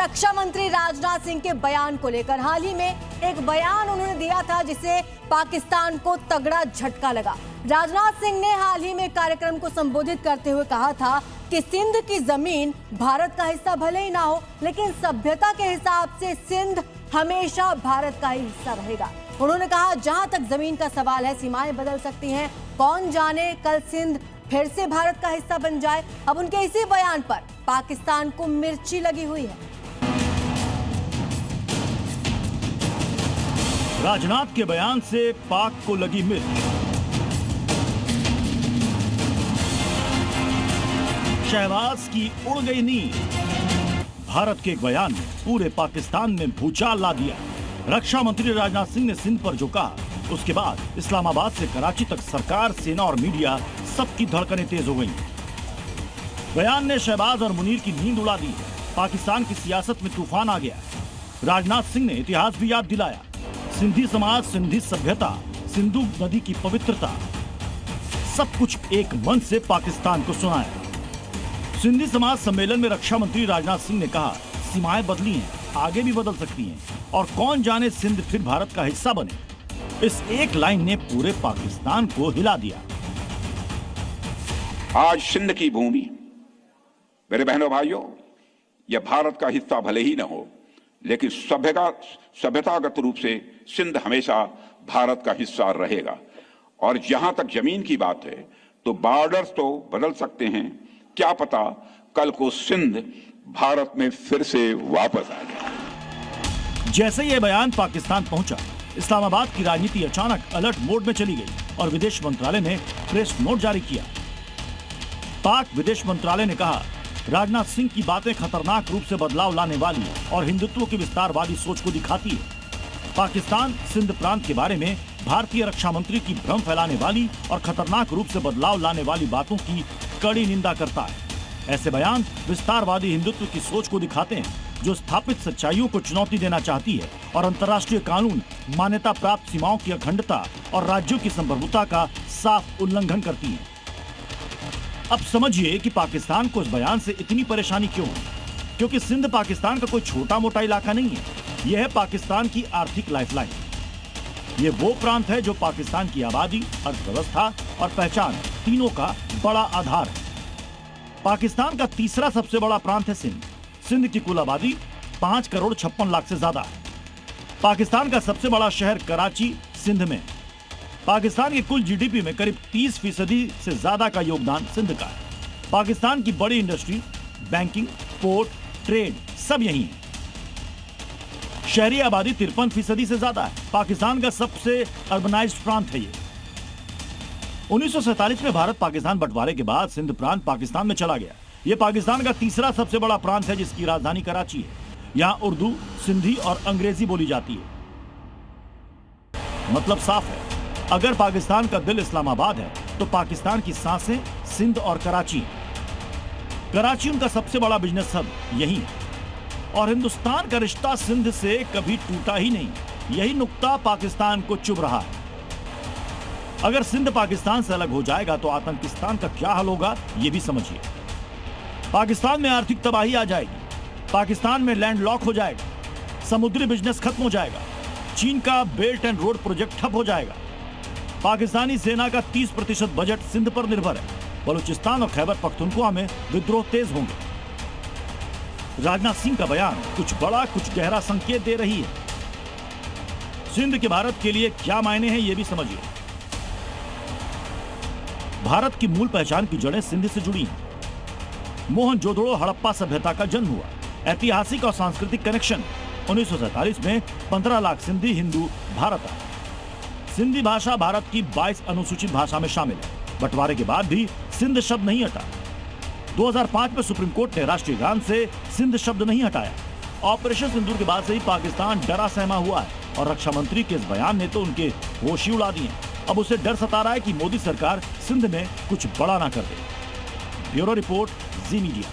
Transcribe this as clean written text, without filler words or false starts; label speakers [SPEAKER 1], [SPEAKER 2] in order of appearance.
[SPEAKER 1] रक्षा मंत्री राजनाथ सिंह के बयान को लेकर हाल ही में एक बयान उन्होंने दिया था जिससे पाकिस्तान को तगड़ा झटका लगा। राजनाथ सिंह ने हाल ही में कार्यक्रम को संबोधित करते हुए कहा था कि सिंध की जमीन भारत का हिस्सा भले ही ना हो, लेकिन सभ्यता के हिसाब से सिंध हमेशा भारत का ही हिस्सा रहेगा। उन्होंने कहा, जहां तक जमीन का सवाल है, सीमाएं बदल सकती हैं, कौन जाने कल सिंध फिर से भारत का हिस्सा बन जाए। अब उनके इसी बयान पर पाकिस्तान को मिर्ची लगी हुई है।
[SPEAKER 2] राजनाथ के बयान से पाक को लगी मिर्च। शहबाज की उड़ गई नींद। भारत के एक बयान ने पूरे पाकिस्तान में भूचाल ला दिया। रक्षा मंत्री राजनाथ सिंह ने सिंध पर जो कहा, उसके बाद इस्लामाबाद से कराची तक सरकार, सेना और मीडिया सबकी धड़कनें तेज हो गई। बयान ने शहबाज और मुनीर की नींद उड़ा दी। पाकिस्तान की सियासत में तूफान आ गया। राजनाथ सिंह ने इतिहास भी याद दिलाया। सिंधी समाज, सिंधी सभ्यता, सिंधु नदी की पवित्रता, सब कुछ एक मन से पाकिस्तान को सुनाया। सिंधी समाज सम्मेलन में रक्षा मंत्री राजनाथ सिंह ने कहा, सीमाएं बदली हैं, आगे भी बदल सकती हैं, और कौन जाने सिंध फिर भारत का हिस्सा बने। इस एक लाइन ने पूरे पाकिस्तान को हिला दिया।
[SPEAKER 3] आज सिंध की भूमि, मेरे बहनों भाइयों, यह भारत का हिस्सा भले ही न हो, लेकिन सभ्यतागत रूप से सिंध हमेशा भारत का हिस्सा रहेगा। और जहां तक जमीन की बात है, तो बॉर्डर्स तो बदल सकते हैं, क्या पता कल को सिंध भारत में फिर से वापस आ जाए।
[SPEAKER 2] जैसे यह बयान पाकिस्तान पहुंचा, इस्लामाबाद की राजनीति अचानक अलर्ट मोड में चली गई और विदेश मंत्रालय ने प्रेस नोट जारी किया। पाक विदेश मंत्रालय ने कहा, राजनाथ सिंह की बातें खतरनाक रूप से बदलाव लाने वाली और हिंदुत्व की विस्तारवादी सोच को दिखाती है। पाकिस्तान सिंध प्रांत के बारे में भारतीय रक्षा मंत्री की भ्रम फैलाने वाली और खतरनाक रूप से बदलाव लाने वाली बातों की कड़ी निंदा करता है। ऐसे बयान विस्तारवादी हिंदुत्व की सोच को दिखाते हैं, जो स्थापित सच्चाइयों को चुनौती देना चाहती है और अंतर्राष्ट्रीय कानून, मान्यता प्राप्त सीमाओं की अखंडता और राज्यों की संप्रभुता का साफ उल्लंघन करती है। अब समझिए कि पाकिस्तान को इस बयान से इतनी परेशानी क्यों है। क्योंकि सिंध पाकिस्तान का कोई छोटा मोटा इलाका नहीं है, यह है पाकिस्तान की आर्थिक लाइफलाइन। ये वो प्रांत है जो पाकिस्तान की आबादी, अर्थव्यवस्था और पहचान तीनों का बड़ा आधार है। पाकिस्तान का तीसरा सबसे बड़ा प्रांत है सिंध। सिंध की कुल आबादी 5 करोड़ 56 लाख से ज्यादा है। पाकिस्तान का सबसे बड़ा शहर कराची सिंध में। पाकिस्तान के कुल जीडीपी में करीब 30% से ज्यादा का योगदान सिंध का है। पाकिस्तान की बड़ी इंडस्ट्री, बैंकिंग, पोर्ट, ट्रेड सब यही है। शहरी आबादी 53% से ज्यादा है। पाकिस्तान का सबसे अर्बनाइज्ड प्रांत है ये। 1947 में भारत पाकिस्तान बंटवारे के बाद सिंध प्रांत पाकिस्तान में चला गया। यह पाकिस्तान का तीसरा सबसे बड़ा प्रांत है, जिसकी राजधानी कराची है। यहां उर्दू, सिंधी और अंग्रेजी बोली जाती है। मतलब साफ है, अगर पाकिस्तान का दिल इस्लामाबाद है, तो पाकिस्तान की सांसें सिंध और कराची हैं। कराची उनका सबसे बड़ा बिजनेस हब यही है और हिंदुस्तान का रिश्ता सिंध से कभी टूटा ही नहीं। यही नुक्ता पाकिस्तान को चुभ रहा है। अगर सिंध पाकिस्तान से अलग हो जाएगा तो आतंकिस्तान का क्या हाल होगा, यह भी समझिए। पाकिस्तान में आर्थिक तबाही आ जाएगी। पाकिस्तान में लैंडलॉक हो जाएगा। समुद्री बिजनेस खत्म हो जाएगा। चीन का बेल्ट एंड रोड प्रोजेक्ट ठप हो जाएगा। पाकिस्तानी सेना का 30% बजट सिंध पर निर्भर है। बलूचिस्तान और खैबर पख्तूनख्वा में विद्रोह तेज होंगे। राजनाथ सिंह का बयान कुछ बड़ा, कुछ गहरा संकेत दे रही है। सिंध के भारत के लिए क्या मायने हैं, यह भी समझिए। भारत की मूल पहचान की जड़ें सिंध से जुड़ी हैं। मोहनजोदड़ो हड़प्पा सभ्यता का जन्म हुआ। ऐतिहासिक और सांस्कृतिक कनेक्शन। 1947 में 15 लाख सिंधी हिंदू भारत आए। सिंधी भाषा भारत की 22 अनुसूचित भाषा में शामिल है। बंटवारे के बाद भी सिंध शब्द नहीं हटा। 2005 में सुप्रीम कोर्ट ने राष्ट्रीय गान से सिंध शब्द नहीं हटाया। ऑपरेशन सिंदूर के बाद से ही पाकिस्तान डरा सहमा हुआ है और रक्षा मंत्री के इस बयान ने तो उनके होश ही उड़ा दिए। अब उसे डर सता रहा है कि मोदी सरकार सिंध में कुछ बड़ा ना कर दे। ब्यूरो रिपोर्ट, जी मीडिया।